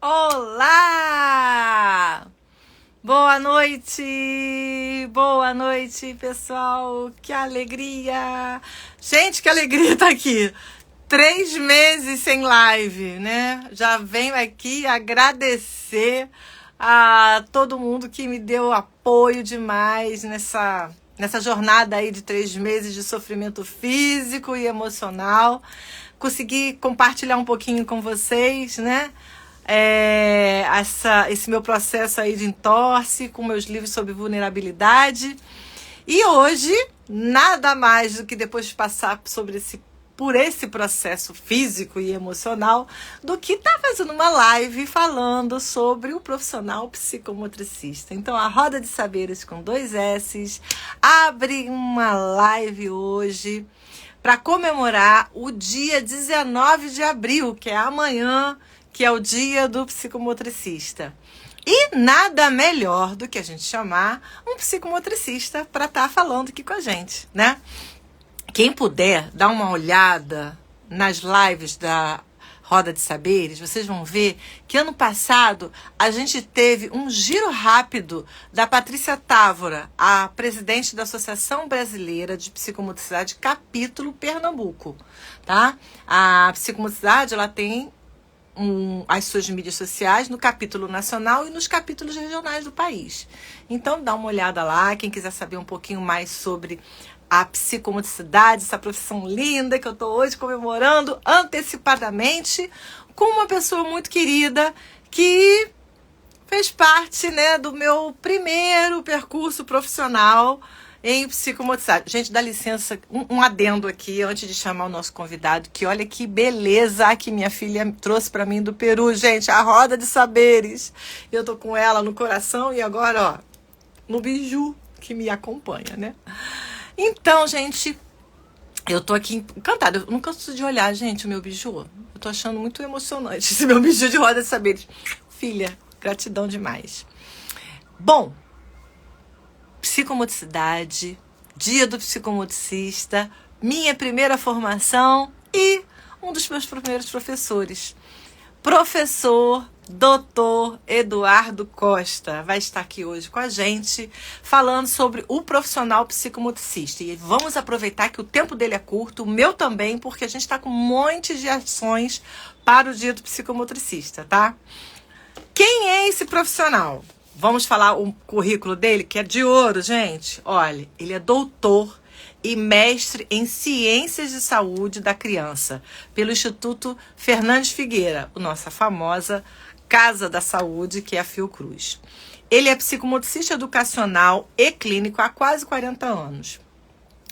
Olá! Boa noite, pessoal. Que alegria! Gente, que alegria estar aqui. 3 meses sem live, né? Já venho aqui agradecer a todo mundo que me deu apoio demais nessa jornada aí de 3 meses de sofrimento físico e emocional. Consegui compartilhar um pouquinho com vocês, né? Esse meu processo aí de entorse com meus livros sobre vulnerabilidade. E hoje, nada mais do que depois de passar por esse processo físico e emocional, do que estar fazendo uma live falando sobre o profissional psicomotricista. Então, a Roda de Saberes com 2 S's abre uma live hoje para comemorar o dia 19 de abril, que é amanhã, que é o dia do psicomotricista. E nada melhor do que a gente chamar um psicomotricista para estar falando aqui com a gente, né? Quem puder dar uma olhada nas lives da Roda de Saberes, vocês vão ver que ano passado a gente teve um giro rápido da Patrícia Távora, a presidente da Associação Brasileira de Psicomotricidade, capítulo Pernambuco, tá? A psicomotricidade, ela tem as suas mídias sociais no capítulo nacional e nos capítulos regionais do país. Então dá uma olhada lá, quem quiser saber um pouquinho mais sobre a psicomotricidade, essa profissão linda que eu estou hoje comemorando antecipadamente com uma pessoa muito querida que fez parte, né, do meu primeiro percurso profissional em psicomotricidade. Gente, dá licença, um adendo aqui antes de chamar o nosso convidado, que olha que beleza que minha filha trouxe para mim do Peru, gente, a Roda de Saberes. Eu tô com ela no coração e agora, ó, no biju que me acompanha, né? Então, gente, eu tô aqui encantada. Eu não canso de olhar, gente, o meu biju. Eu tô achando muito emocionante esse meu biju de Roda de Saberes. Filha, gratidão demais. Bom, psicomotricidade, dia do psicomotricista, minha primeira formação e um dos meus primeiros professores. Professor Dr. Eduardo Costa vai estar aqui hoje com a gente falando sobre o profissional psicomotricista. E vamos aproveitar que o tempo dele é curto, o meu também, porque a gente está com um monte de ações para o dia do psicomotricista, tá? Quem é esse profissional? Vamos falar o currículo dele, que é de ouro, gente. Olha, ele é doutor e mestre em Ciências de Saúde da Criança, pelo Instituto Fernandes Figueira, a nossa famosa Casa da Saúde, que é a Fiocruz. Ele é psicomotricista educacional e clínico há quase 40 anos.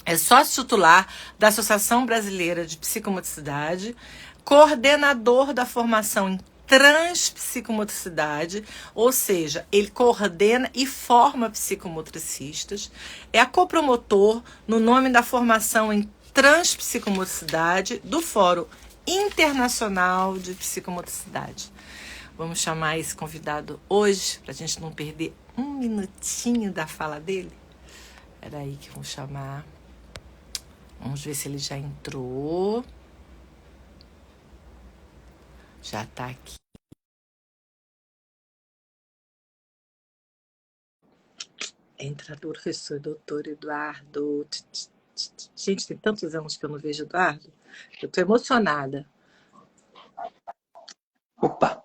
É sócio titular da Associação Brasileira de Psicomotricidade, coordenador da formação em transpsicomotricidade, ou seja, ele coordena e forma psicomotricistas, é copromotor no nome da formação em transpsicomotricidade do Fórum Internacional de Psicomotricidade. Vamos chamar esse convidado hoje, para a gente não perder um minutinho da fala dele. Espera aí que vamos chamar. Vamos ver se ele já entrou. Já está aqui. Entra, professor, doutor Eduardo. Gente, tem tantos anos que eu não vejo Eduardo. Eu estou emocionada. Opa!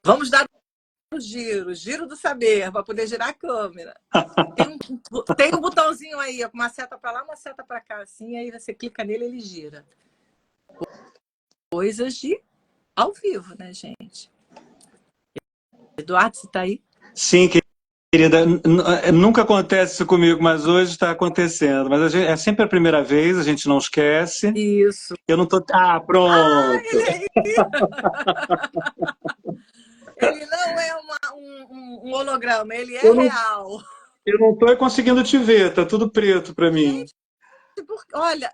Vamos dar o giro do saber, para poder girar a câmera. Tem um botãozinho aí, uma seta para lá, uma seta para cá, assim, aí você clica nele e ele gira. Coisas de ao vivo, né, gente? Eduardo, você está aí? Sim, querida, nunca acontece isso comigo, mas hoje está acontecendo. Mas é sempre a primeira vez, a gente não esquece. Isso. Eu não tô. Ah, pronto! Ele é Ele não é um holograma, ele é real. Eu não tô conseguindo te ver, tá tudo preto para mim. Olha,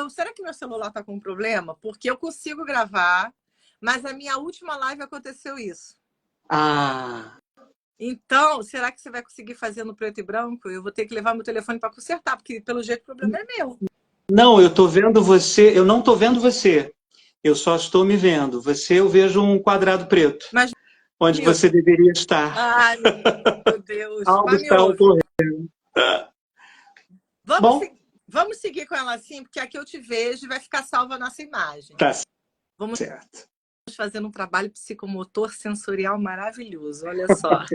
será que meu celular tá com um problema? Porque eu consigo gravar, mas a minha última live aconteceu isso. Ah. Então, será que você vai conseguir fazer no preto e branco? Eu vou ter que levar meu telefone para consertar, porque pelo jeito o problema é meu. Não, eu tô vendo você, eu não tô vendo você. Eu só estou me vendo. Você, eu vejo um quadrado preto, Mas, onde Milton, você deveria estar. ai, meu Deus, Algo mas me está ouve. ocorrendo. Vamos, Bom, se- vamos seguir com ela assim, porque aqui eu te vejo e vai ficar salva a nossa imagem. tá Vamos certo. fazendo um trabalho psicomotor sensorial maravilhoso, olha só.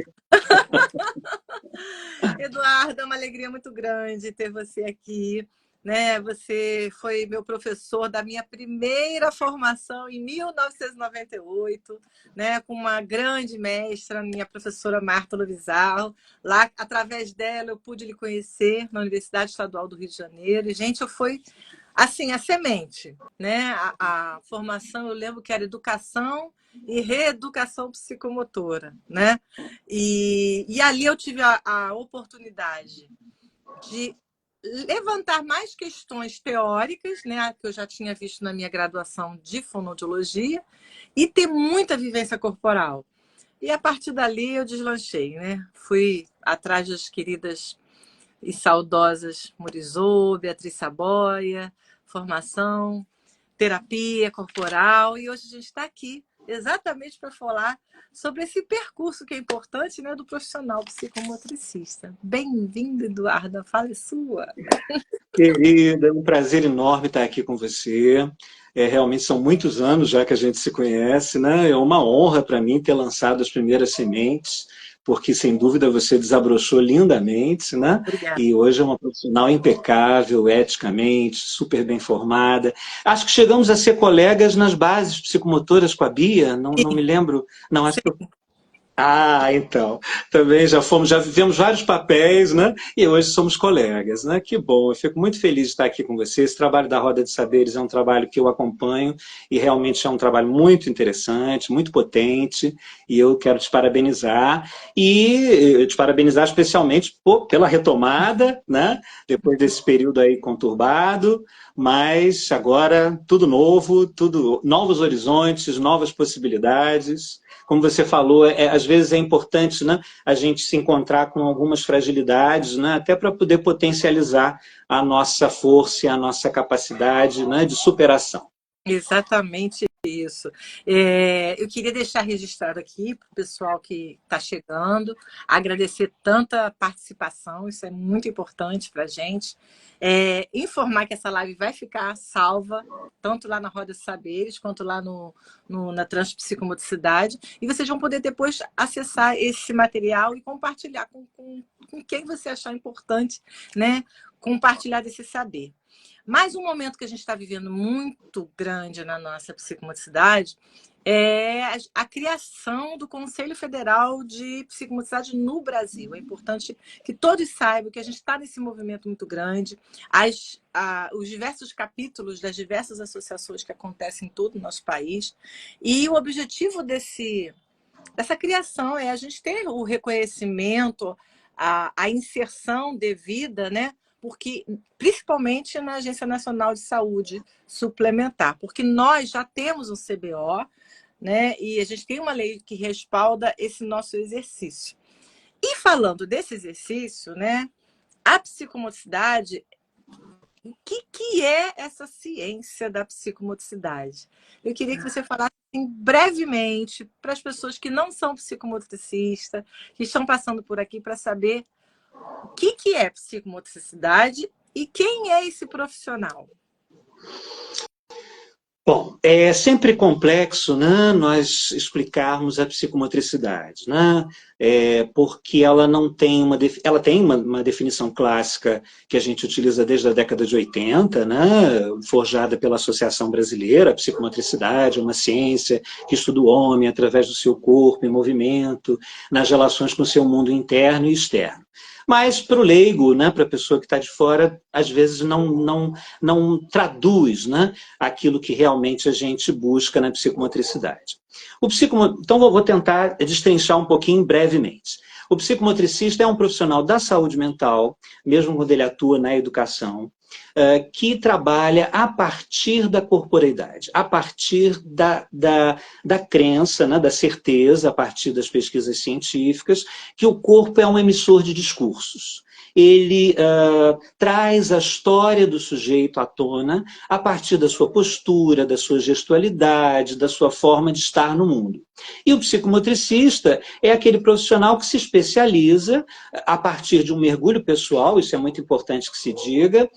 Eduardo, é uma alegria muito grande ter você aqui. Né? Você foi meu professor da minha primeira formação em 1998, né? Com uma grande mestra, minha professora Marta Lovisarro. Lá, através dela, eu pude lhe conhecer na Universidade Estadual do Rio de Janeiro. E, gente, eu fui assim, a semente, né? A formação, eu lembro que era educação e reeducação psicomotora, né? E ali eu tive a oportunidade de levantar mais questões teóricas, né, que eu já tinha visto na minha graduação de fonoaudiologia, e ter muita vivência corporal. E a partir dali eu deslanchei, né? Fui atrás das queridas e saudosas Morizô, Beatriz Saboia, formação, terapia corporal, e hoje a gente está aqui exatamente para falar sobre esse percurso que é importante, né, do profissional psicomotricista. Bem-vindo, Eduardo, a fala é sua. Querida, é um prazer enorme estar aqui com você. Realmente são muitos anos já que a gente se conhece, né? É uma honra para mim ter lançado as primeiras sementes, porque sem dúvida você desabrochou lindamente, né? Obrigada. E hoje é uma profissional impecável, eticamente, super bem formada. Acho que chegamos a ser colegas nas bases psicomotoras com a Bia, não me lembro. Não, acho que então, também já vivemos vários papéis, né? E hoje somos colegas, né? Que bom, eu fico muito feliz de estar aqui com você. Esse trabalho da Roda de Saberes é um trabalho que eu acompanho e realmente é um trabalho muito interessante, muito potente, e eu quero te parabenizar, e te parabenizar especialmente pela retomada, né? Depois desse período aí conturbado, mas agora tudo novo, tudo novos horizontes, novas possibilidades. Como você falou, às vezes é importante, né, a gente se encontrar com algumas fragilidades, né, até para poder potencializar a nossa força e a nossa capacidade, né, de superação. Exatamente isso. Eu queria deixar registrado aqui para o pessoal que está chegando, agradecer tanta participação, isso é muito importante para a gente. Informar que essa live vai ficar salva, tanto lá na Roda de Saberes, quanto lá na Transpsicomotricidade, e vocês vão poder depois acessar esse material e compartilhar com quem você achar importante, né? Compartilhar desse saber. Mas um momento que a gente está vivendo muito grande na nossa psicomotricidade é a criação do Conselho Federal de Psicomotricidade no Brasil. É importante que todos saibam que a gente está nesse movimento muito grande. Os diversos capítulos das diversas associações que acontecem em todo o nosso país. E o objetivo dessa criação é a gente ter o reconhecimento, a inserção devida, né? Porque, principalmente na Agência Nacional de Saúde Suplementar, porque nós já temos um CBO, né? E a gente tem uma lei que respalda esse nosso exercício. E falando desse exercício, né? A psicomotricidade, o que é essa ciência da psicomotricidade? Eu queria que você falasse assim, brevemente para as pessoas que não são psicomotricistas, que estão passando por aqui para saber o que é psicomotricidade e quem é esse profissional. Bom, é sempre complexo, né, nós explicarmos a psicomotricidade, né, porque ela não tem ela tem uma definição clássica que a gente utiliza desde a década de 80, né, forjada pela Associação Brasileira. A psicomotricidade é uma ciência que estuda o homem através do seu corpo em movimento, nas relações com o seu mundo interno e externo. Mas para o leigo, né, para a pessoa que está de fora, às vezes não traduz, né, aquilo que realmente a gente busca na psicomotricidade. Então vou tentar destrinchar um pouquinho brevemente. O psicomotricista é um profissional da saúde mental, mesmo quando ele atua na educação, que trabalha a partir da corporeidade, a partir da crença, né, da certeza, a partir das pesquisas científicas, que o corpo é um emissor de discursos. Ele traz a história do sujeito à tona a partir da sua postura, da sua gestualidade, da sua forma de estar no mundo. E o psicomotricista é aquele profissional que se especializa, a partir de um mergulho pessoal, isso é muito importante que se diga,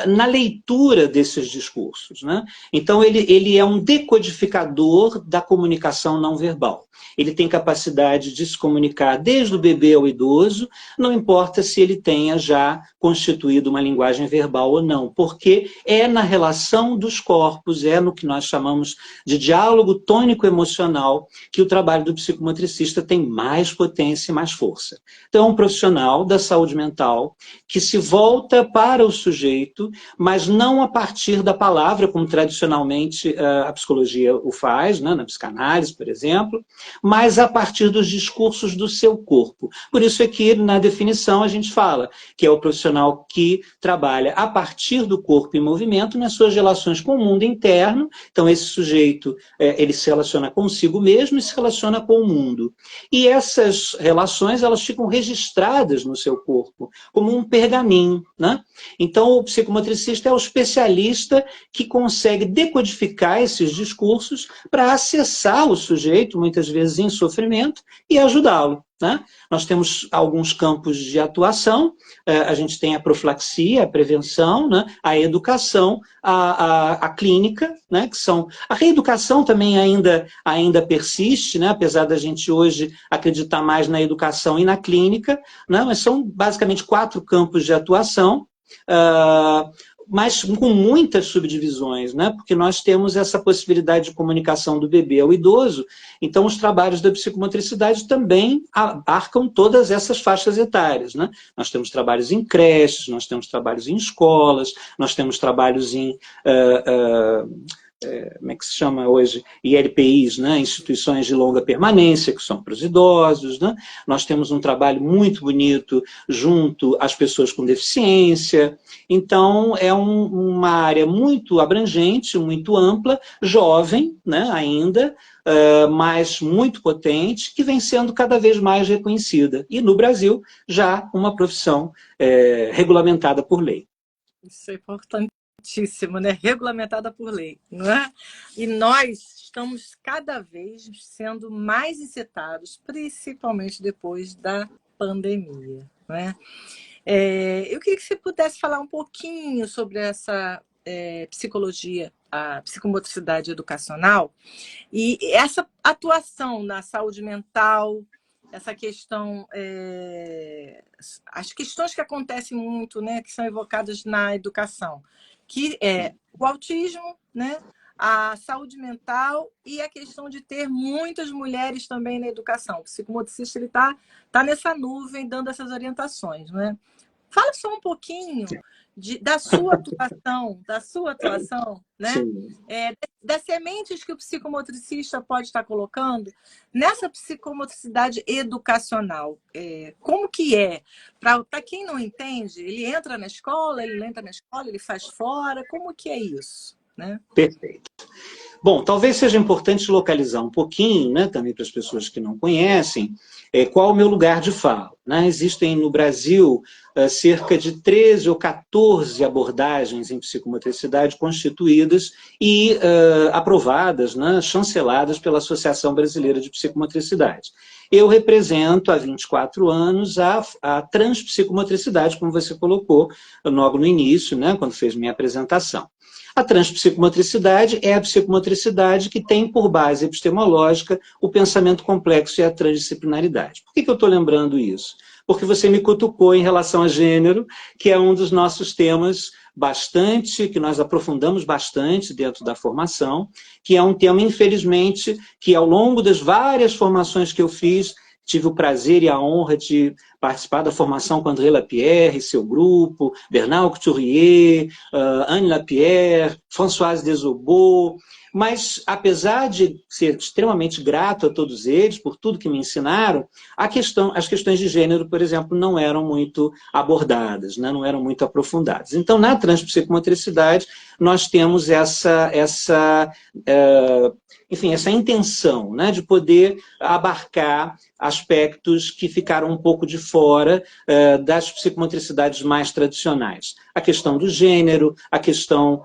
na leitura desses discursos, né? Então, ele é um decodificador da comunicação não verbal. Ele tem capacidade de se comunicar desde o bebê ao idoso, não importa se ele tenha já constituído uma linguagem verbal ou não, porque é na relação dos corpos, é no que nós chamamos de diálogo tônico-emocional, que o trabalho do psicomotricista tem mais potência e mais força. Então, é um profissional da saúde mental que se volta para o sujeito, mas não a partir da palavra, como tradicionalmente a psicologia o faz, né, na psicanálise, por exemplo, mas a partir dos discursos do seu corpo. Por isso é que, na definição, a gente fala que é o profissional que trabalha a partir do corpo em movimento nas suas relações com o mundo interno. Então, esse sujeito, ele se relaciona consigo mesmo e se relaciona com o mundo. E essas relações, elas ficam registradas no seu corpo, como um pergaminho, né? Então, o psicomotricista é o especialista que consegue decodificar esses discursos para acessar o sujeito, muitas vezes em sofrimento, e ajudá-lo, né? Nós temos alguns campos de atuação, a gente tem a profilaxia, a prevenção, né? A educação, a clínica, né? Que são... A reeducação também ainda persiste, né? Apesar da gente hoje acreditar mais na educação e na clínica, né? Mas são basicamente 4 campos de atuação, mas com muitas subdivisões, né? Porque nós temos essa possibilidade de comunicação do bebê ao idoso, então os trabalhos da psicomotricidade também abarcam todas essas faixas etárias, né? Nós temos trabalhos em creches, nós temos trabalhos em escolas, nós temos trabalhos em... como é que se chama hoje, ILPIs, né? Instituições de longa permanência, que são para os idosos, né? Nós temos um trabalho muito bonito junto às pessoas com deficiência. Então, é uma área muito abrangente, muito ampla, jovem, né? Ainda, mas muito potente, que vem sendo cada vez mais reconhecida. E no Brasil, já uma profissão regulamentada por lei. Isso é importante. Né? Regulamentada por lei, não é? E nós estamos cada vez sendo mais incitados, principalmente depois da pandemia, não é? Eu queria que você pudesse falar um pouquinho sobre essa psicologia, a psicomotricidade educacional e essa atuação na saúde mental, essa questão, as questões que acontecem muito, né, que são evocadas na educação, que é o autismo, né, a saúde mental e a questão de ter muitas mulheres também na educação. O psicomotricista está nessa nuvem dando essas orientações, né? Fala só um pouquinho da sua atuação, né? Das sementes que o psicomotricista pode estar colocando nessa psicomotricidade educacional. Como que é? Para quem não entende, ele entra na escola, ele não entra na escola, ele faz fora, como que é isso? Né? Perfeito. Bom, talvez seja importante localizar um pouquinho, né, também para as pessoas que não conhecem, qual o meu lugar de fala, né? Existem no Brasil cerca de 13 ou 14 abordagens em psicomotricidade constituídas e aprovadas, né, chanceladas pela Associação Brasileira de Psicomotricidade. Eu represento há 24 anos a transpsicomotricidade, como você colocou logo no início, né, quando fez minha apresentação. A transpsicomotricidade é a psicomotricidade que tem por base epistemológica o pensamento complexo e a transdisciplinaridade. Por que eu estou lembrando isso? Porque você me cutucou em relação a gênero, que é um dos nossos temas que nós aprofundamos bastante dentro da formação, que é um tema, infelizmente, que ao longo das várias formações que eu fiz, tive o prazer e a honra de participar da formação com André Lapierre e seu grupo, Bernard Couturier, Anne Lapierre, Françoise Desobot, mas, apesar de ser extremamente grato a todos eles, por tudo que me ensinaram, as questões de gênero, por exemplo, não eram muito abordadas, né? Não eram muito aprofundadas. Então, na transpsicomotricidade, nós temos enfim, essa intenção, né, de poder abarcar aspectos que ficaram um pouco de fora das psicomotricidades mais tradicionais. A questão do gênero, a questão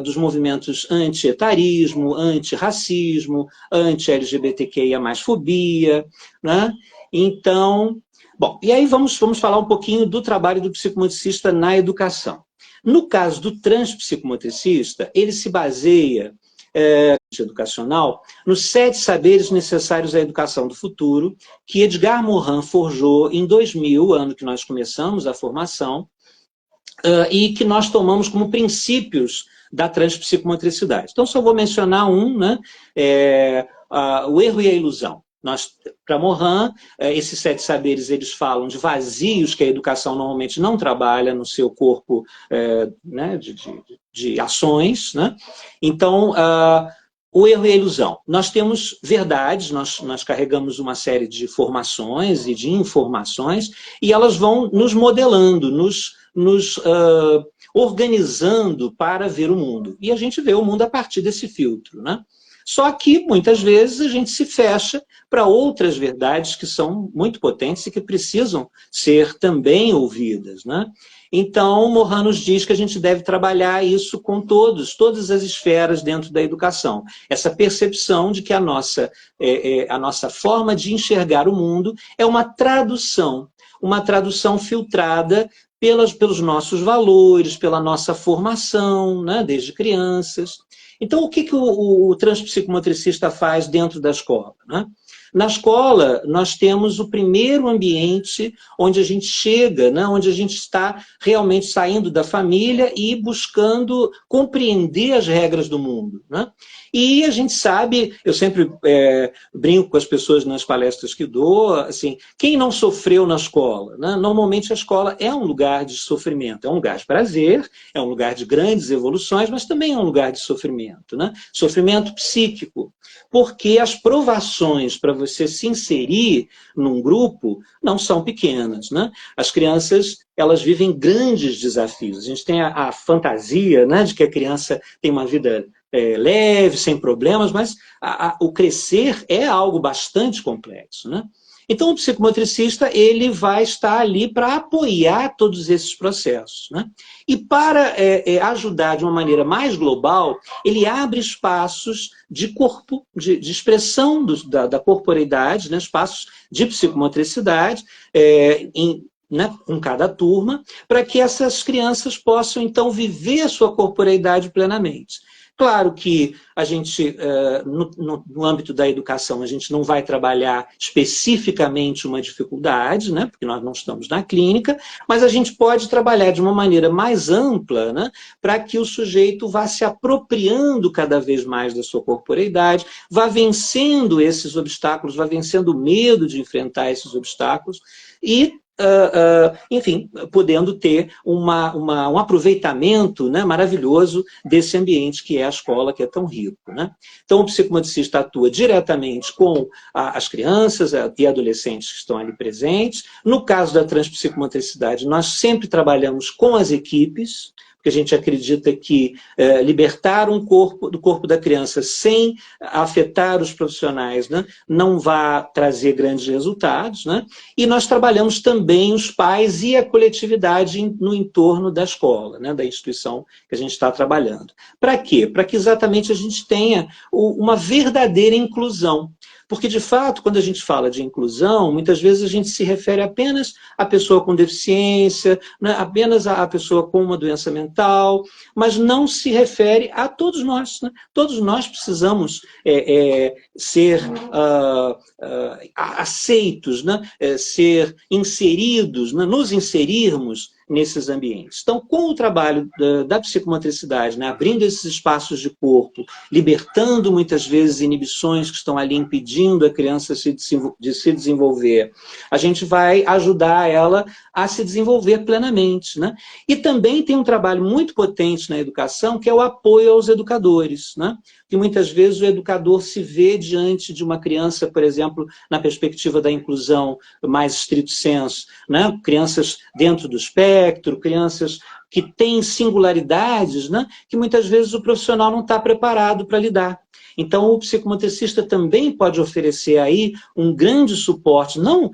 dos movimentos anti-etarismo, anti-racismo, anti-LGBTQIA+fobia, né? Então, bom, e aí vamos falar um pouquinho do trabalho do psicomotricista na educação. No caso do transpsicomotricista, ele se baseia educacional nos 7 saberes necessários à educação do futuro, que Edgar Morin forjou em 2000, ano que nós começamos a formação, e que nós tomamos como princípios da transpsicomotricidade. Então, só vou mencionar um, né? O erro e a ilusão. Para Morin, esses 7 saberes, eles falam de vazios que a educação normalmente não trabalha no seu corpo, né, de ações, né? Então, o erro e a ilusão. Nós temos verdades, nós carregamos uma série de formações e de informações, e elas vão nos modelando, nos organizando para ver o mundo. E a gente vê o mundo a partir desse filtro, né? Só que, muitas vezes, a gente se fecha para outras verdades que são muito potentes e que precisam ser também ouvidas, né? Então, Morin nos diz que a gente deve trabalhar isso com todas as esferas dentro da educação. Essa percepção de que a nossa forma de enxergar o mundo é uma tradução filtrada pelos nossos valores, pela nossa formação, né, desde crianças. Então, o que o transpsicomotricista faz dentro da escola, né? Na escola, nós temos o primeiro ambiente onde a gente chega, né, onde a gente está realmente saindo da família e buscando compreender as regras do mundo, né? E a gente sabe, eu sempre brinco com as pessoas nas palestras que dou, assim, quem não sofreu na escola, né? Normalmente a escola é um lugar de sofrimento, é um lugar de prazer, é um lugar de grandes evoluções, mas também é um lugar de sofrimento, né? Sofrimento psíquico, porque as provações para você se inserir num grupo não são pequenas, né? As crianças, elas vivem grandes desafios. A gente tem a fantasia, né, de que a criança tem uma vida leve, sem problemas, mas o crescer é algo bastante complexo, né? Então, o psicomotricista, ele vai estar ali para apoiar todos esses processos, né? E para ajudar de uma maneira mais global, ele abre espaços de corpo, de expressão da corporeidade, né? Espaços de psicomotricidade, né, com cada turma, para que essas crianças possam, então, viver a sua corporeidade plenamente. Claro que a gente, no âmbito da educação, a gente não vai trabalhar especificamente uma dificuldade, né, porque nós não estamos na clínica, mas a gente pode trabalhar de uma maneira mais ampla, né, para que o sujeito vá se apropriando cada vez mais da sua corporeidade, vá vencendo esses obstáculos, vá vencendo o medo de enfrentar esses obstáculos e enfim, podendo ter um aproveitamento, né, maravilhoso desse ambiente que é a escola, que é tão rico, né? Então, o psicomotricista atua diretamente com as crianças e adolescentes que estão ali presentes. No caso da transpsicomotricidade, nós sempre trabalhamos com as equipes, porque a gente acredita que libertar do corpo da criança sem afetar os profissionais, né, não vai trazer grandes resultados, né? E nós trabalhamos também os pais e a coletividade no entorno da escola, né, da instituição que a gente está trabalhando. Para quê? Para que exatamente a gente tenha uma verdadeira inclusão. Porque, de fato, quando a gente fala de inclusão, muitas vezes a gente se refere apenas à pessoa com deficiência, né, apenas à pessoa com uma doença mental, mas não se refere a todos nós, né? Todos nós precisamos ser aceitos, né? Ser inseridos, né? Nos inserirmos nesses ambientes. Então, com o trabalho da psicomotricidade, né, abrindo esses espaços de corpo, libertando muitas vezes inibições que estão ali impedindo a criança de se desenvolver, a gente vai ajudar ela a se desenvolver plenamente, né? E também tem um trabalho muito potente na educação, que é o apoio aos educadores, né? Que muitas vezes o educador se vê diante de uma criança, por exemplo, na perspectiva da inclusão mais estrito senso, né? Crianças dentro do espectro, crianças que têm singularidades, né? Que muitas vezes o profissional não está preparado para lidar. Então, o psicomotricista também pode oferecer aí um grande suporte, não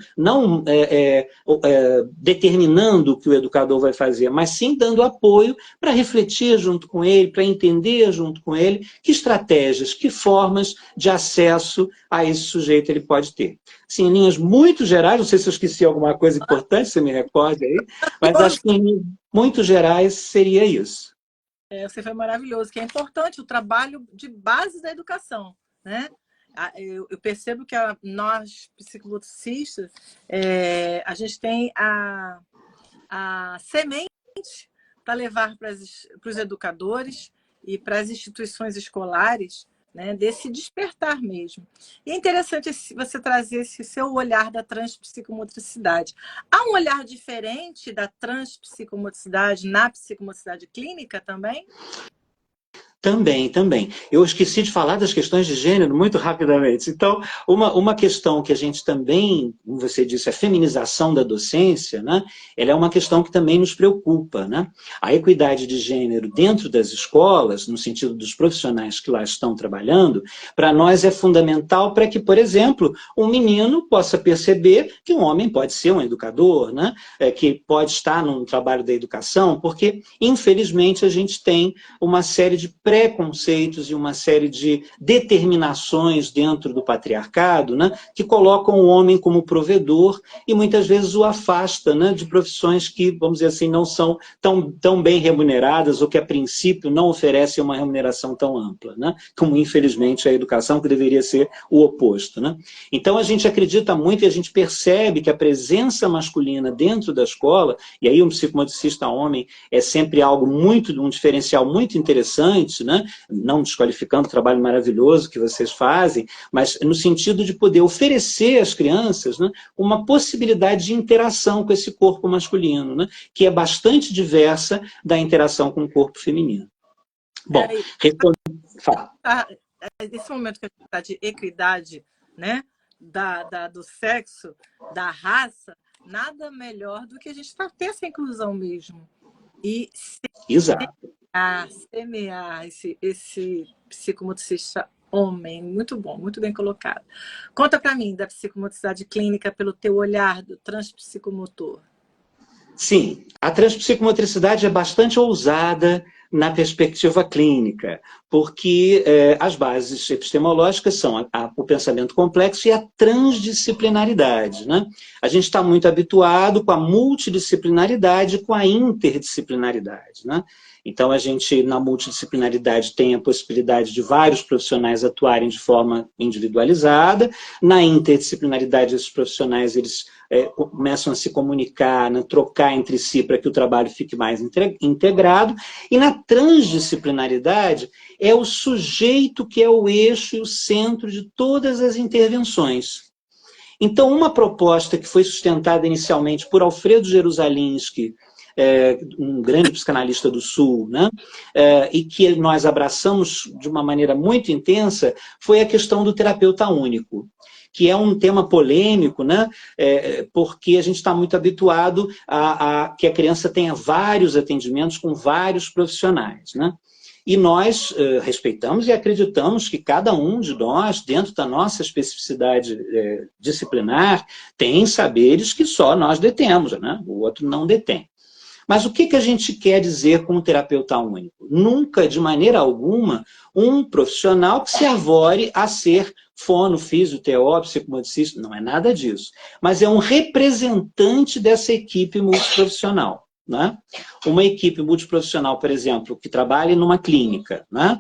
determinando o que o educador vai fazer, mas sim dando apoio para refletir junto com ele, para entender junto com ele que estratégias, que formas de acesso a esse sujeito ele pode ter. Sim, em linhas muito gerais, não sei se eu esqueci alguma coisa importante, você me recorde aí, mas acho que em linhas muito gerais seria isso. Você foi maravilhoso, que é importante o trabalho de base da educação, né? Eu percebo que nós, psicomotricistas, a gente tem a semente para levar para os educadores e para as instituições escolares, né, desse despertar mesmo. E é interessante você trazer esse seu olhar da transpsicomotricidade. Há um olhar diferente da transpsicomotricidade na psicomotricidade clínica também? Também. Eu esqueci de falar das questões de gênero muito rapidamente. Então, uma questão que a gente também, como você disse, a feminização da docência, né? Ela é uma questão que também nos preocupa, né? A equidade de gênero dentro das escolas, no sentido dos profissionais que lá estão trabalhando, para nós é fundamental para que, por exemplo, um menino possa perceber que um homem pode ser um educador, né? Que pode estar num trabalho da educação, porque, infelizmente, a gente tem uma série de preconceitos e uma série de determinações dentro do patriarcado, né, que colocam o homem como provedor e muitas vezes o afasta, né, de profissões que, vamos dizer assim, não são tão bem remuneradas ou que a princípio não oferecem uma remuneração tão ampla, né, como infelizmente a educação, que deveria ser o oposto, né. Então a gente acredita muito e a gente percebe que a presença masculina dentro da escola, e aí um psicomotricista homem é sempre algo um diferencial muito interessante, né? Não desqualificando o trabalho maravilhoso que vocês fazem, mas no sentido de poder oferecer às crianças, né, uma possibilidade de interação com esse corpo masculino, né, que é bastante diversa da interação com o corpo feminino. Bom, fala. Nesse momento que a gente está de equidade, né, do sexo, da raça, nada melhor do que a gente ter essa inclusão mesmo. E Exato. Semear esse psicomotricista homem. Muito bom, muito bem colocado. Conta para mim da psicomotricidade clínica pelo teu olhar do transpsicomotor. Sim, a transpsicomotricidade é bastante ousada na perspectiva clínica, porque as bases epistemológicas são o pensamento complexo e a transdisciplinaridade, né? A gente está muito habituado com a multidisciplinaridade e com a interdisciplinaridade, né? Então, a gente, na multidisciplinaridade, tem a possibilidade de vários profissionais atuarem de forma individualizada. Na interdisciplinaridade, esses profissionais eles começam a se comunicar, né, trocar entre si para que o trabalho fique mais integrado. E na transdisciplinaridade, é o sujeito que é o eixo e o centro de todas as intervenções. Então, uma proposta que foi sustentada inicialmente por Alfredo Jerusalinski, um grande psicanalista do Sul, né? E que nós abraçamos de uma maneira muito intensa, foi a questão do terapeuta único, que é um tema polêmico, né? Porque a gente está muito habituado a que a criança tenha vários atendimentos com vários profissionais, né? E nós respeitamos e acreditamos que cada um de nós, dentro da nossa especificidade disciplinar, tem saberes que só nós detemos, né? O outro não detém. Mas o que a gente quer dizer com um terapeuta único? Nunca, de maneira alguma, um profissional que se arvore a ser fono, físio, TO, psicomotricista, não é nada disso. Mas é um representante dessa equipe multiprofissional, né? Uma equipe multiprofissional, por exemplo, que trabalha numa clínica, né?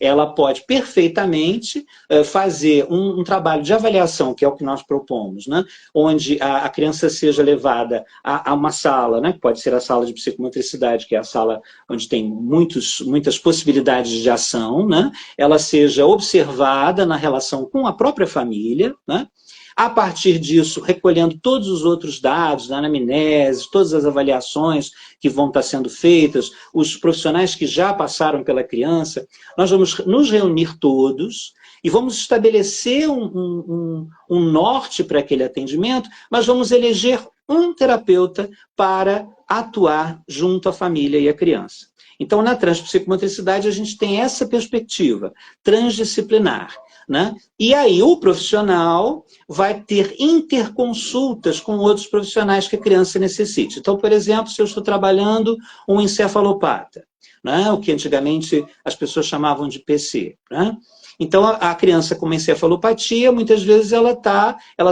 ela pode perfeitamente fazer um trabalho de avaliação, que é o que nós propomos, né? Onde a criança seja levada a uma sala, né? Pode ser a sala de psicomotricidade, que é a sala onde tem muitas possibilidades de ação, né? Ela seja observada na relação com a própria família, né? A partir disso, recolhendo todos os outros dados, a anamnese, todas as avaliações que vão estar sendo feitas, os profissionais que já passaram pela criança, nós vamos nos reunir todos e vamos estabelecer um norte para aquele atendimento, mas vamos eleger um terapeuta para atuar junto à família e à criança. Então, na transpsicomotricidade, a gente tem essa perspectiva transdisciplinar, né? E aí o profissional vai ter interconsultas com outros profissionais que a criança necessite. Então, por exemplo, se eu estou trabalhando um encefalopata, né? O que antigamente as pessoas chamavam de PC, né? Então, a criança com uma encefalopatia, muitas vezes ela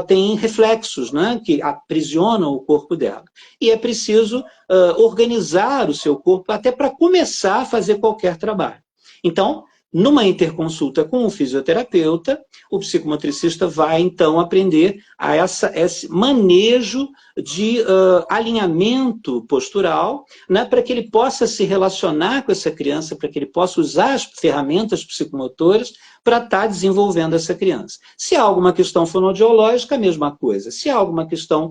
tem reflexos, né, que aprisionam o corpo dela. E é preciso organizar o seu corpo até para começar a fazer qualquer trabalho. Então, numa interconsulta com o fisioterapeuta, o psicomotricista vai, então, aprender a esse manejo de alinhamento postural, né, para que ele possa se relacionar com essa criança, para que ele possa usar as ferramentas psicomotoras para estar desenvolvendo essa criança. Se há alguma questão fonoaudiológica, a mesma coisa. Se há alguma questão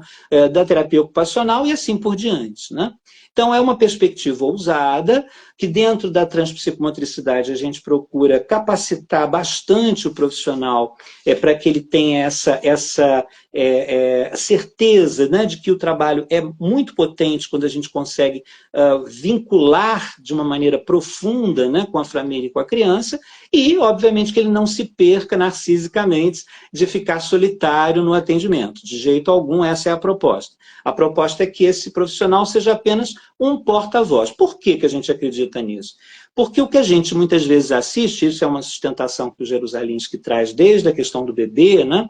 da terapia ocupacional e assim por diante, né? Então, é uma perspectiva ousada, que dentro da transpsicomotricidade a gente procura capacitar bastante o profissional para que ele tenha essa certeza, né, de que o trabalho é muito potente quando a gente consegue vincular de uma maneira profunda, né, com a família e com a criança, e, obviamente, que ele não se perca narcisicamente de ficar solitário no atendimento. De jeito algum, essa é a proposta. A proposta é que esse profissional seja apenas um porta-voz. Por que que a gente acredita nisso? Porque o que a gente muitas vezes assiste, isso é uma sustentação que o Jerusalinski traz desde a questão do bebê, né?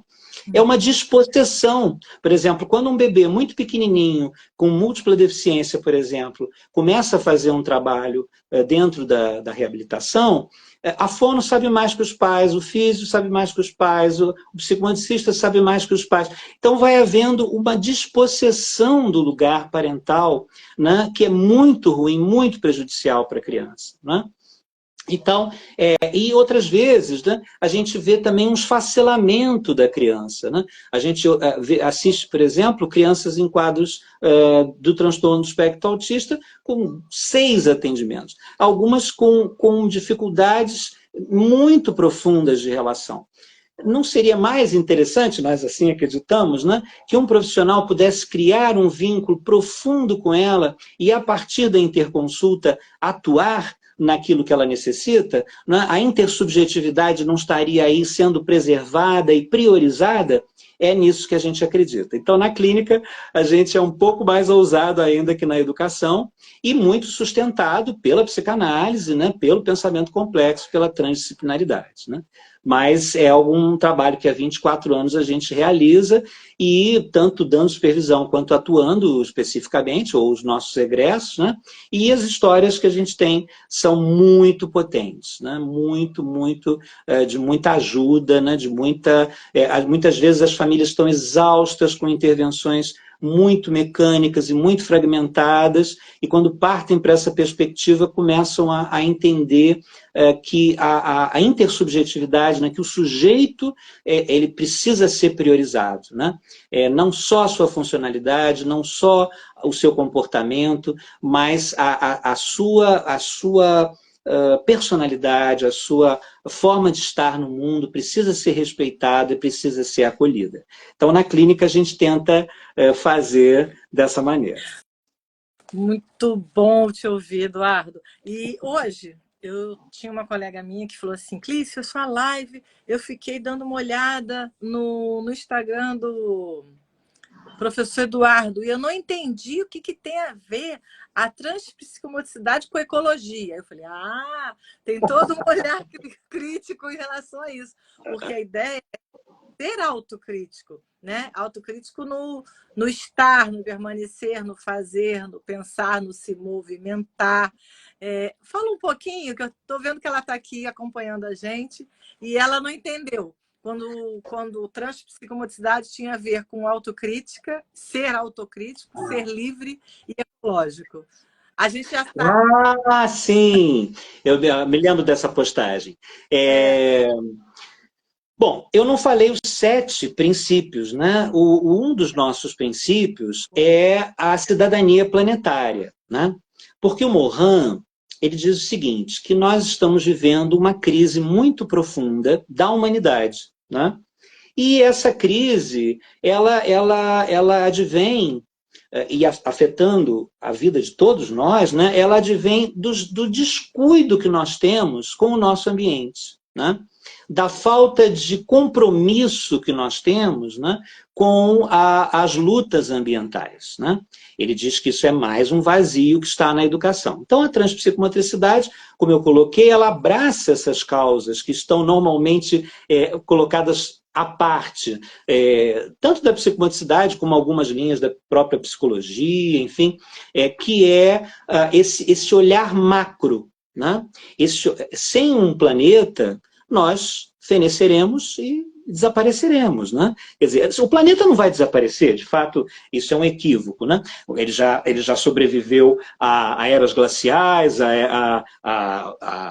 É uma dispossessão. Por exemplo, quando um bebê muito pequenininho, com múltipla deficiência, por exemplo, começa a fazer um trabalho dentro da reabilitação, a fono sabe mais que os pais, o físio sabe mais que os pais, o psicomotricista sabe mais que os pais. Então vai havendo uma dispossessão do lugar parental, né, que é muito ruim, muito prejudicial para a criança, né? Então, e outras vezes, né, a gente vê também um esfacelamento da criança, né? A gente assiste, por exemplo, crianças em quadros do transtorno do espectro autista com 6 atendimentos. Algumas com dificuldades muito profundas de relação. Não seria mais interessante, nós assim acreditamos, né, que um profissional pudesse criar um vínculo profundo com ela e, a partir da interconsulta, atuar naquilo que ela necessita, né? A intersubjetividade não estaria aí sendo preservada e priorizada? É nisso que a gente acredita. Então, na clínica, a gente é um pouco mais ousado ainda que na educação e muito sustentado pela psicanálise, né? Pelo pensamento complexo, pela transdisciplinaridade, né? Mas é algum trabalho que há 24 anos a gente realiza e tanto dando supervisão quanto atuando especificamente, ou os nossos egressos, né? E as histórias que a gente tem são muito potentes, né? De muita ajuda, né? Muitas vezes as famílias estão exaustas com intervenções muito mecânicas e muito fragmentadas, e quando partem para essa perspectiva, começam a entender que a intersubjetividade, né, que o sujeito ele precisa ser priorizado, né? Não só a sua funcionalidade, não só o seu comportamento, mas a sua personalidade, a sua forma de estar no mundo precisa ser respeitada e precisa ser acolhida. Então, na clínica, a gente tenta fazer dessa maneira. Muito bom te ouvir, Eduardo. E hoje, eu tinha uma colega minha que falou assim, Clícia, sua live, eu fiquei dando uma olhada no Instagram do professor Eduardo, e eu não entendi o que tem a ver a transpsicomotricidade com ecologia. Eu falei, tem todo um olhar crítico em relação a isso, porque a ideia ser autocrítico, né? Autocrítico no estar, no permanecer, no fazer, no pensar, no se movimentar. Fala um pouquinho, que eu estou vendo que ela está aqui acompanhando a gente e ela não entendeu. Quando transpsicomotricidade tinha a ver com autocrítica, ser autocrítico, ser livre e ecológico. A gente já está... Ah, sim! Eu me lembro dessa postagem. Bom, eu não falei os 7 princípios, né? Um dos nossos princípios é a cidadania planetária, né? Porque o Morin, ele diz o seguinte, que nós estamos vivendo uma crise muito profunda da humanidade, né? E essa crise, ela advém, e afetando a vida de todos nós, né? Ela advém do descuido que nós temos com o nosso ambiente, né? Da falta de compromisso que nós temos, né, com as lutas ambientais, né? Ele diz que isso é mais um vazio que está na educação. Então, a transpsicomotricidade, como eu coloquei, ela abraça essas causas que estão normalmente colocadas à parte, tanto da psicomotricidade como algumas linhas da própria psicologia, enfim, que é esse olhar macro, né? Sem um planeta, nós feneceremos e desapareceremos, né? Quer dizer, o planeta não vai desaparecer, de fato, isso é um equívoco, né? Ele já sobreviveu a eras glaciais, a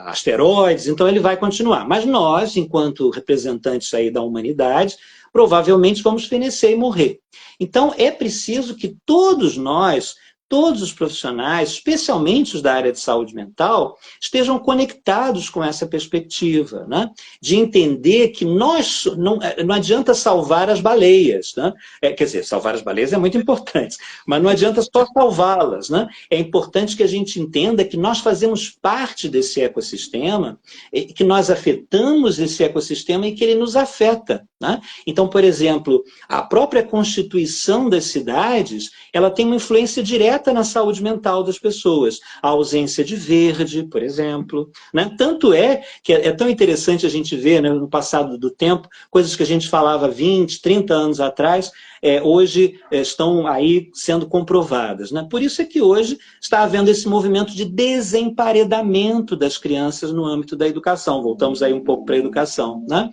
asteroides, então ele vai continuar. Mas nós, enquanto representantes aí da humanidade, provavelmente vamos fenecer e morrer. Então, é preciso que todos nós, todos os profissionais, especialmente os da área de saúde mental, estejam conectados com essa perspectiva, né? De entender que nós não adianta salvar as baleias, né? Quer dizer, salvar as baleias é muito importante, mas não adianta só salvá-las, né? É importante que a gente entenda que nós fazemos parte desse ecossistema, que nós afetamos esse ecossistema e que ele nos afeta, né? Então, por exemplo, a própria constituição das cidades, ela tem uma influência direta na saúde mental das pessoas. A ausência de verde, por exemplo, né? Tanto é que é tão interessante a gente ver, né, no passado do tempo, coisas que a gente falava 20, 30 anos atrás, hoje estão aí sendo comprovadas, né? Por isso é que hoje está havendo esse movimento de desemparedamento das crianças no âmbito da educação. Voltamos aí um pouco para a educação, né?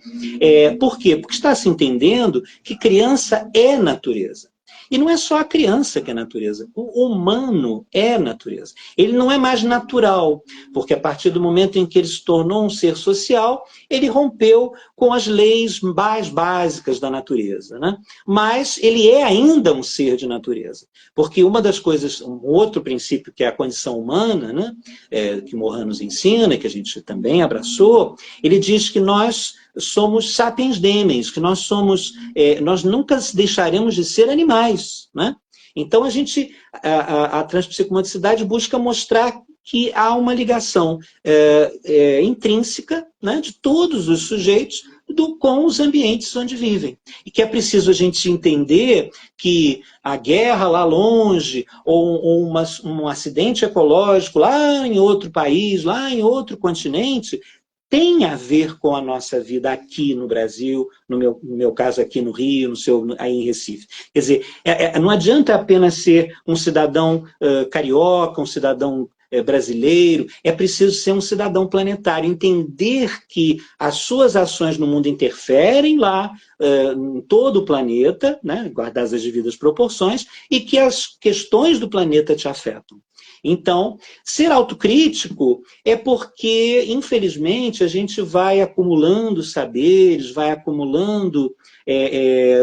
Por quê? Porque está se entendendo que criança é natureza. E não é só a criança que é natureza, o humano é natureza. Ele não é mais natural, porque a partir do momento em que ele se tornou um ser social, ele rompeu com as leis mais básicas da natureza, né? Mas ele é ainda um ser de natureza, porque uma das coisas, um outro princípio que é a condição humana, né? Que Morin nos ensina, que a gente também abraçou, ele diz que nós somos sapiens demens, que nós nunca deixaremos de ser animais, né? Então a transpsicomotricidade busca mostrar que há uma ligação intrínseca, né, de todos os sujeitos com os ambientes onde vivem. E que é preciso a gente entender que a guerra lá longe, ou um acidente ecológico lá em outro país, lá em outro continente, tem a ver com a nossa vida aqui no Brasil, no meu caso aqui no Rio, no seu aí em Recife. Quer dizer, não adianta apenas ser um cidadão carioca, um cidadão brasileiro, é preciso ser um cidadão planetário, entender que as suas ações no mundo interferem lá em todo o planeta, né, guardadas as devidas proporções, e que as questões do planeta te afetam. Então, ser autocrítico é porque, infelizmente, a gente vai acumulando saberes, vai acumulando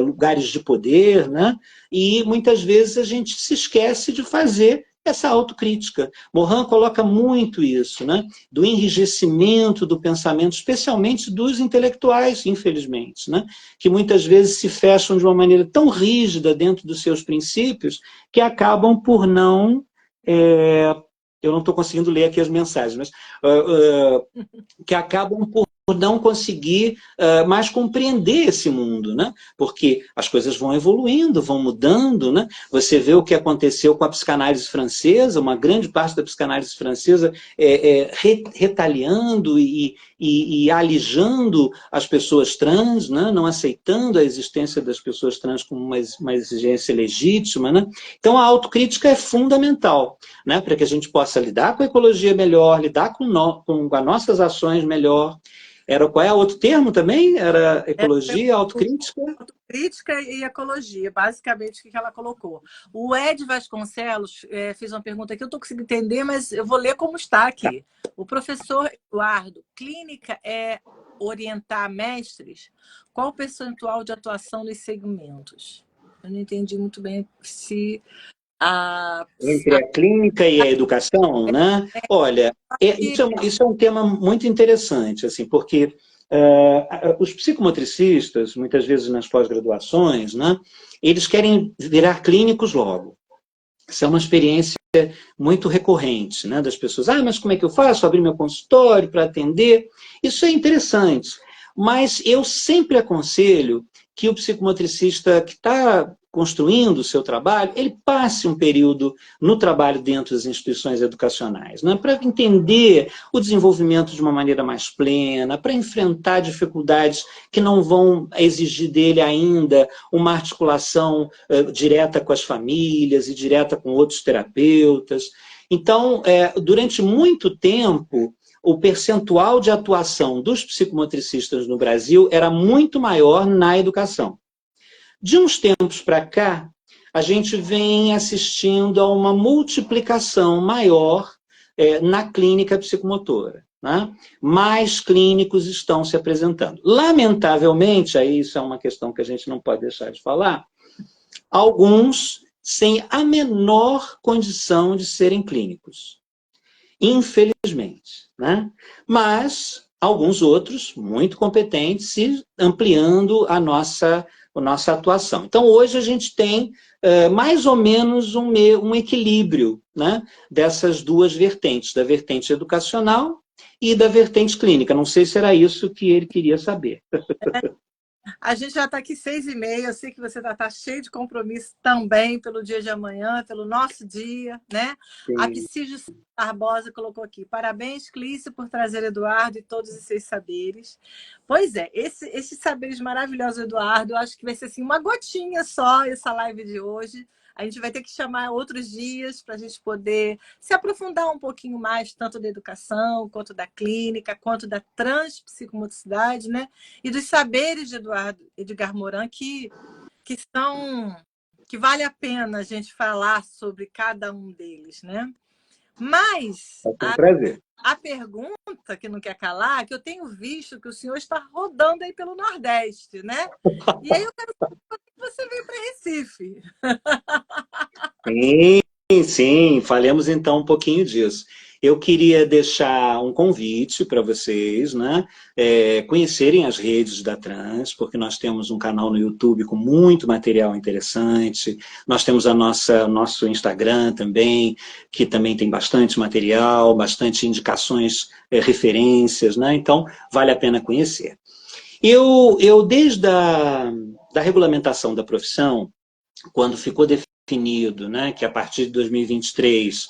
lugares de poder, né? E muitas vezes a gente se esquece de fazer essa autocrítica. Morin coloca muito isso, né? Do enrijecimento do pensamento, especialmente dos intelectuais, infelizmente, né? Que muitas vezes se fecham de uma maneira tão rígida dentro dos seus princípios que acabam por não... eu não estou conseguindo ler aqui as mensagens, mas que acabam por não conseguir mais compreender esse mundo, né? Porque as coisas vão evoluindo, vão mudando, né? Você vê o que aconteceu com a psicanálise francesa, uma grande parte da psicanálise francesa retaliando e alijando as pessoas trans, né? Não aceitando a existência das pessoas trans como uma exigência legítima, né? Então a autocrítica é fundamental, né? Para que a gente possa lidar com a ecologia melhor, lidar com as nossas ações melhor. Qual é o outro termo também? Era ecologia, autocrítica? Autocrítica e ecologia, basicamente o que ela colocou. O Ed Vasconcelos fez uma pergunta que eu estou conseguindo entender, mas eu vou ler como está aqui. O professor Eduardo, clínica é orientar mestres? Qual o percentual de atuação nos segmentos? Eu não entendi muito bem se... Entre a clínica e a educação, né? Olha, isso é um tema muito interessante, assim, porque os psicomotricistas, muitas vezes nas pós-graduações, né, eles querem virar clínicos logo. Isso é uma experiência muito recorrente, né, das pessoas. Mas como é que eu faço? Abrir meu consultório para atender? Isso é interessante, mas eu sempre aconselho que o psicomotricista que está construindo o seu trabalho, ele passe um período no trabalho dentro das instituições educacionais, né, para entender o desenvolvimento de uma maneira mais plena, para enfrentar dificuldades que não vão exigir dele ainda uma articulação direta com as famílias e direta com outros terapeutas. Então, durante muito tempo, o percentual de atuação dos psicomotricistas no Brasil era muito maior na educação. De uns tempos para cá, a gente vem assistindo a uma multiplicação maior na clínica psicomotora, né? Mais clínicos estão se apresentando. Lamentavelmente, aí isso é uma questão que a gente não pode deixar de falar, alguns sem a menor condição de serem clínicos. Infelizmente, né? Mas alguns outros muito competentes e ampliando a nossa atuação. Então, hoje a gente tem mais ou menos um equilíbrio, né, dessas duas vertentes, da vertente educacional e da vertente clínica. Não sei se era isso que ele queria saber. A gente já está aqui 6h30, eu sei que você está cheio de compromisso também pelo dia de amanhã, pelo nosso dia, né? Sim. A Psígio Barbosa colocou aqui, parabéns, Clícia, por trazer Eduardo e todos os seus saberes. Pois é, esses saberes maravilhosos, Eduardo, eu acho que vai ser assim, uma gotinha só essa live de hoje. A gente vai ter que chamar outros dias para a gente poder se aprofundar um pouquinho mais, tanto da educação, quanto da clínica, quanto da transpsicomotricidade, né? E dos saberes de Edgar Morin, que vale a pena a gente falar sobre cada um deles, né? Mas a pergunta que não quer calar, é que eu tenho visto que o senhor está rodando aí pelo Nordeste, né? E aí eu quero saber por que você veio para Recife. Sim, falemos então um pouquinho disso. Eu queria deixar um convite para vocês, né, conhecerem as redes da Trans, porque nós temos um canal no YouTube com muito material interessante, nós temos nosso Instagram também, que também tem bastante material, bastante indicações, referências, né, então vale a pena conhecer. Eu desde da regulamentação da profissão, quando ficou definido, né, que a partir de 2023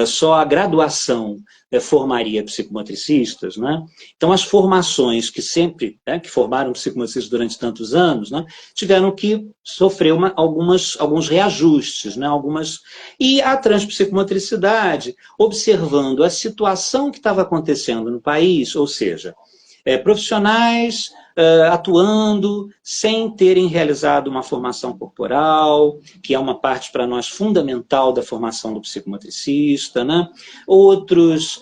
só a graduação formaria psicomotricistas, né? Então as formações que sempre, que formaram psicomotricistas durante tantos anos, né, tiveram que sofrer alguns reajustes, né, e a transpsicomotricidade, observando a situação que estava acontecendo no país, ou seja, profissionais atuando sem terem realizado uma formação corporal, que é uma parte para nós fundamental da formação do psicomotricista, né? Outros,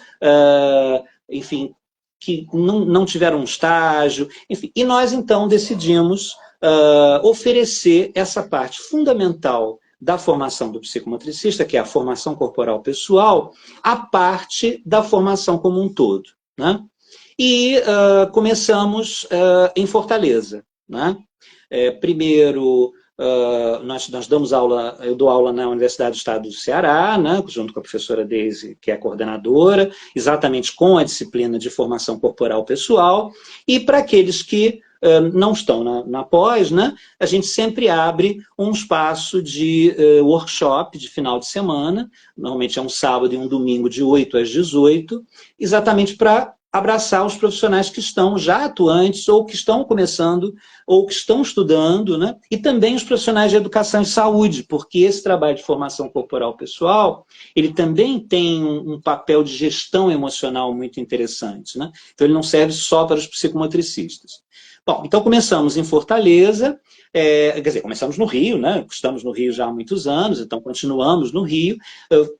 enfim, que não tiveram um estágio, enfim. E nós, então, decidimos oferecer essa parte fundamental da formação do psicomotricista, que é a formação corporal pessoal, a parte da formação como um todo, né? E começamos em Fortaleza, né? Primeiro nós damos aula, eu dou aula na Universidade do Estado do Ceará, né, junto com a professora Deise, que é a coordenadora, exatamente com a disciplina de formação corporal pessoal, e para aqueles que não estão na pós, né, a gente sempre abre um espaço de workshop de final de semana, normalmente é um sábado e um domingo de 8 às 18, exatamente para abraçar os profissionais que estão já atuantes, ou que estão começando, ou que estão estudando, né? E também os profissionais de educação e saúde, porque esse trabalho de formação corporal pessoal, ele também tem um papel de gestão emocional muito interessante, né? Então ele não serve só para os psicomotricistas. Bom, então começamos em Fortaleza, quer dizer, começamos no Rio, né? Estamos no Rio já há muitos anos, então continuamos no Rio,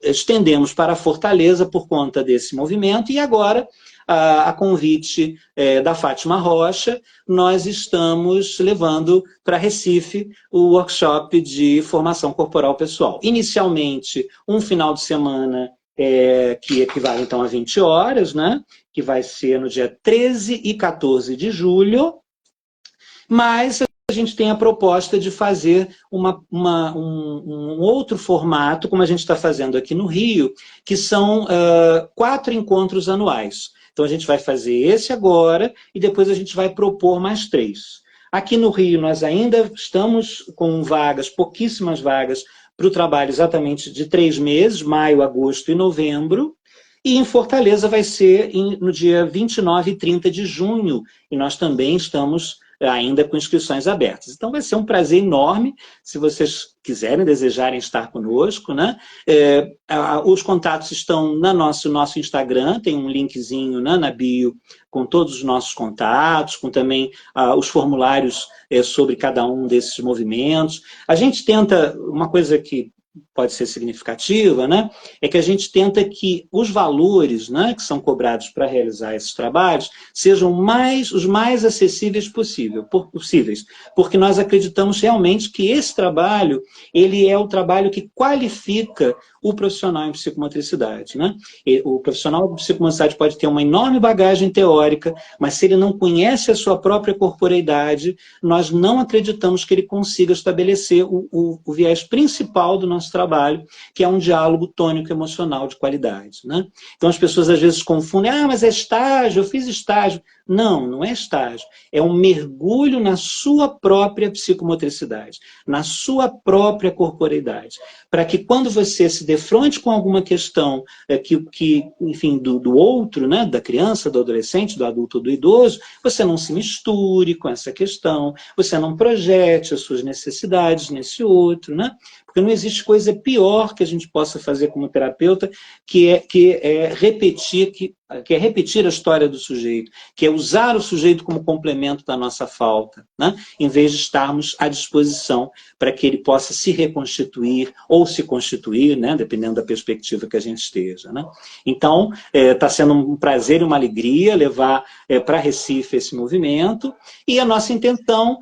estendemos para Fortaleza por conta desse movimento, e agora, a convite da Fátima Rocha, nós estamos levando para Recife o workshop de formação corporal pessoal. Inicialmente, um final de semana que equivale então a 20 horas, né? Que vai ser no dia 13 e 14 de julho, mas a gente tem a proposta de fazer um outro formato, como a gente está fazendo aqui no Rio, que são 4 encontros anuais. Então a gente vai fazer esse agora e depois a gente vai propor mais 3. Aqui no Rio nós ainda estamos com vagas, pouquíssimas vagas, para o trabalho exatamente de 3 meses, maio, agosto e novembro. E em Fortaleza vai ser no dia 29 e 30 de junho, e nós também estamos ainda com inscrições abertas. Então vai ser um prazer enorme, se vocês quiserem, desejarem estar conosco, né? Os contatos estão no nosso Instagram, tem um linkzinho, né, na bio, com todos os nossos contatos, com também os formulários sobre cada um desses movimentos. A gente tenta, uma coisa que pode ser significativa, né, é que a gente tenta que os valores, né, que são cobrados para realizar esses trabalhos sejam os mais acessíveis possíveis, porque nós acreditamos realmente que esse trabalho, ele é o trabalho que qualifica o profissional em psicomotricidade, né? O profissional de psicomotricidade pode ter uma enorme bagagem teórica, mas se ele não conhece a sua própria corporeidade, nós não acreditamos que ele consiga estabelecer o viés principal do nosso trabalho, que é um diálogo tônico-emocional de qualidade, né? Então as pessoas às vezes confundem, mas é estágio, eu fiz estágio. Não, não é estágio. É um mergulho na sua própria psicomotricidade, na sua própria corporeidade, para que quando você se defronte com alguma questão enfim, do outro, né, da criança, do adolescente, do adulto ou do idoso, você não se misture com essa questão, você não projete as suas necessidades nesse outro, né? Porque não existe coisa pior que a gente possa fazer como terapeuta que é repetir a história do sujeito, que é usar o sujeito como complemento da nossa falta, né? Em vez de estarmos à disposição para que ele possa se reconstituir ou se constituir, né? Dependendo da perspectiva que a gente esteja, né? Então, está sendo um prazer e uma alegria levar para Recife esse movimento, e a nossa intenção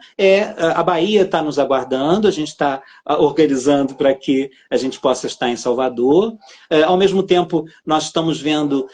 a Bahia está nos aguardando, a gente está organizando para que a gente possa estar em Salvador. Ao mesmo tempo, nós estamos vendo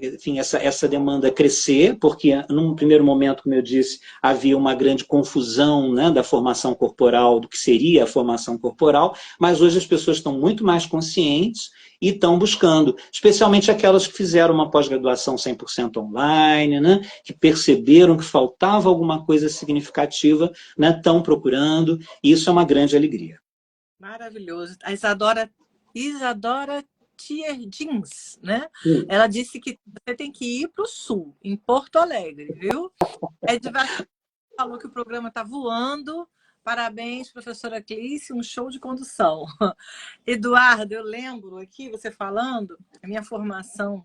enfim, essa demanda crescer, porque num primeiro momento, como eu disse, havia uma grande confusão, né, da formação corporal, do que seria a formação corporal, mas hoje as pessoas estão muito mais conscientes e estão buscando, especialmente aquelas que fizeram uma pós-graduação 100% online, né, que perceberam que faltava alguma coisa significativa, né, estão procurando, e isso é uma grande alegria. Maravilhoso. A Isadora Tierdins, né? Ela disse que você tem que ir para o sul, em Porto Alegre, viu? Edvar falou que o programa está voando. Parabéns, professora Clícia, um show de condução. Eduardo, eu lembro aqui, você falando, a minha formação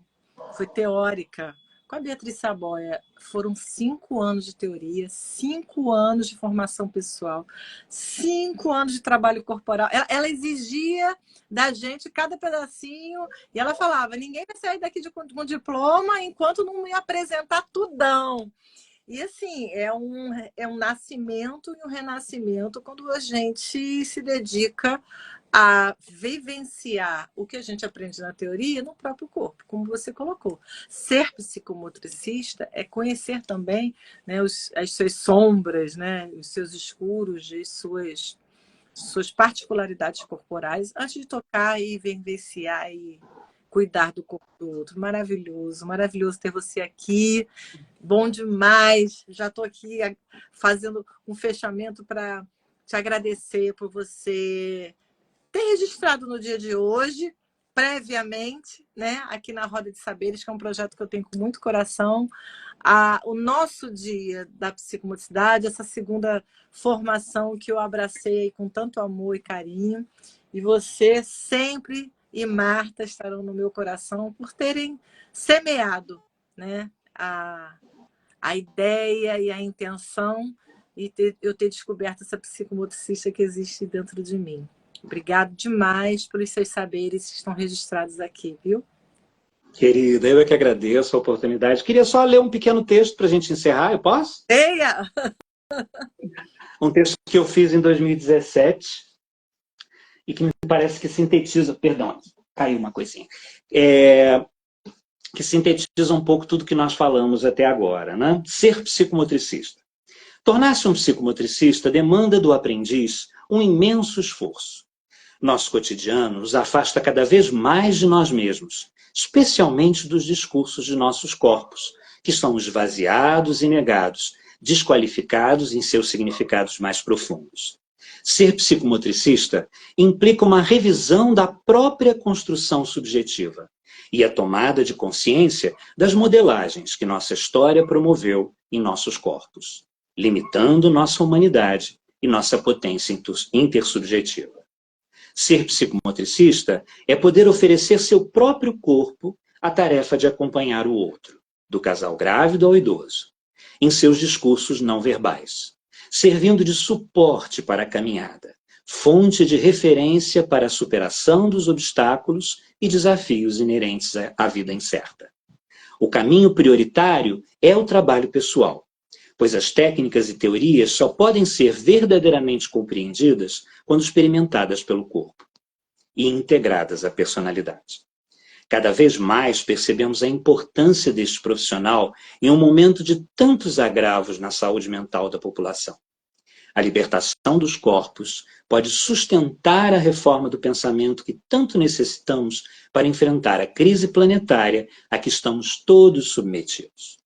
foi teórica. Com a Beatriz Saboia, foram 5 anos de teoria, 5 anos de formação pessoal, 5 anos de trabalho corporal. Ela exigia da gente cada pedacinho, e ela falava, ninguém vai sair daqui com diploma enquanto não me apresentar tudão. E assim, é um nascimento e um renascimento quando a gente se dedica a vivenciar o que a gente aprende na teoria no próprio corpo. como você colocou. Ser psicomotricista é conhecer também, né, as suas sombras, né, os seus escuros, as suas particularidades corporais, antes de tocar e vivenciar e cuidar do corpo do outro. Maravilhoso, maravilhoso ter você aqui. Bom demais. Já estou aqui fazendo um fechamento para te agradecer por você ter registrado no dia de hoje, previamente, né, aqui na Roda de Saberes, que é um projeto que eu tenho com muito coração, o nosso dia da psicomotricidade, essa segunda formação que eu abracei com tanto amor e carinho. E você sempre e Marta estarão no meu coração por terem semeado, né, a ideia e a intenção e eu ter descoberto essa psicomotricista que existe dentro de mim. Obrigado demais pelos seus saberes que estão registrados aqui, viu? Querida, eu é que agradeço a oportunidade. Queria só ler um pequeno texto para a gente encerrar, eu posso? Leia! Um texto que eu fiz em 2017 e que me parece que sintetiza... Perdão, caiu uma coisinha. Que sintetiza um pouco tudo que nós falamos até agora, né? Ser psicomotricista. Tornar-se um psicomotricista demanda do aprendiz um imenso esforço. Nosso cotidiano nos afasta cada vez mais de nós mesmos, especialmente dos discursos de nossos corpos, que são esvaziados e negados, desqualificados em seus significados mais profundos. Ser psicomotricista implica uma revisão da própria construção subjetiva e a tomada de consciência das modelagens que nossa história promoveu em nossos corpos, limitando nossa humanidade e nossa potência intersubjetiva. Ser psicomotricista é poder oferecer seu próprio corpo à tarefa de acompanhar o outro, do casal grávido ao idoso, em seus discursos não verbais, servindo de suporte para a caminhada, fonte de referência para a superação dos obstáculos e desafios inerentes à vida incerta. O caminho prioritário é o trabalho pessoal, pois as técnicas e teorias só podem ser verdadeiramente compreendidas quando experimentadas pelo corpo e integradas à personalidade. Cada vez mais percebemos a importância deste profissional em um momento de tantos agravos na saúde mental da população. A libertação dos corpos pode sustentar a reforma do pensamento que tanto necessitamos para enfrentar a crise planetária a que estamos todos submetidos.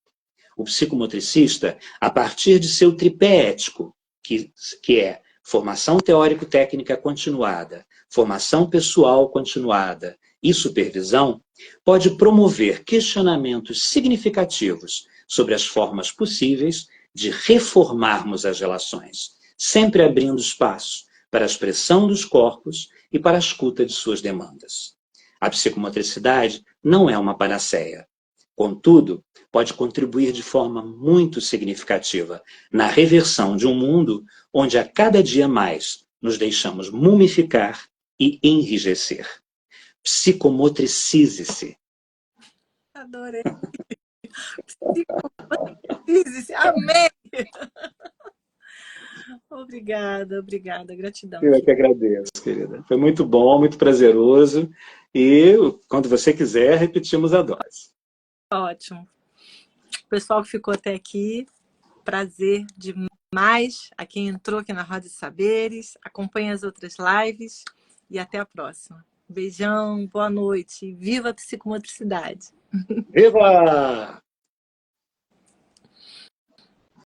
O psicomotricista, a partir de seu tripé ético, que é formação teórico-técnica continuada, formação pessoal continuada e supervisão, pode promover questionamentos significativos sobre as formas possíveis de reformarmos as relações, sempre abrindo espaço para a expressão dos corpos e para a escuta de suas demandas. A psicomotricidade não é uma panaceia. Contudo, pode contribuir de forma muito significativa na reversão de um mundo onde a cada dia mais nos deixamos mumificar e enrijecer. Psicomotricize-se. Adorei. Psicomotricize-se. Amém. Obrigada, obrigada. Gratidão. Eu é que agradeço, querida. Foi muito bom, muito prazeroso. E quando você quiser, repetimos a dose. Ótimo. O pessoal que ficou até aqui, prazer demais. A quem entrou aqui na Roda de Saberes, acompanhe as outras lives e até a próxima. Beijão, boa noite. Viva a psicomotricidade. Viva!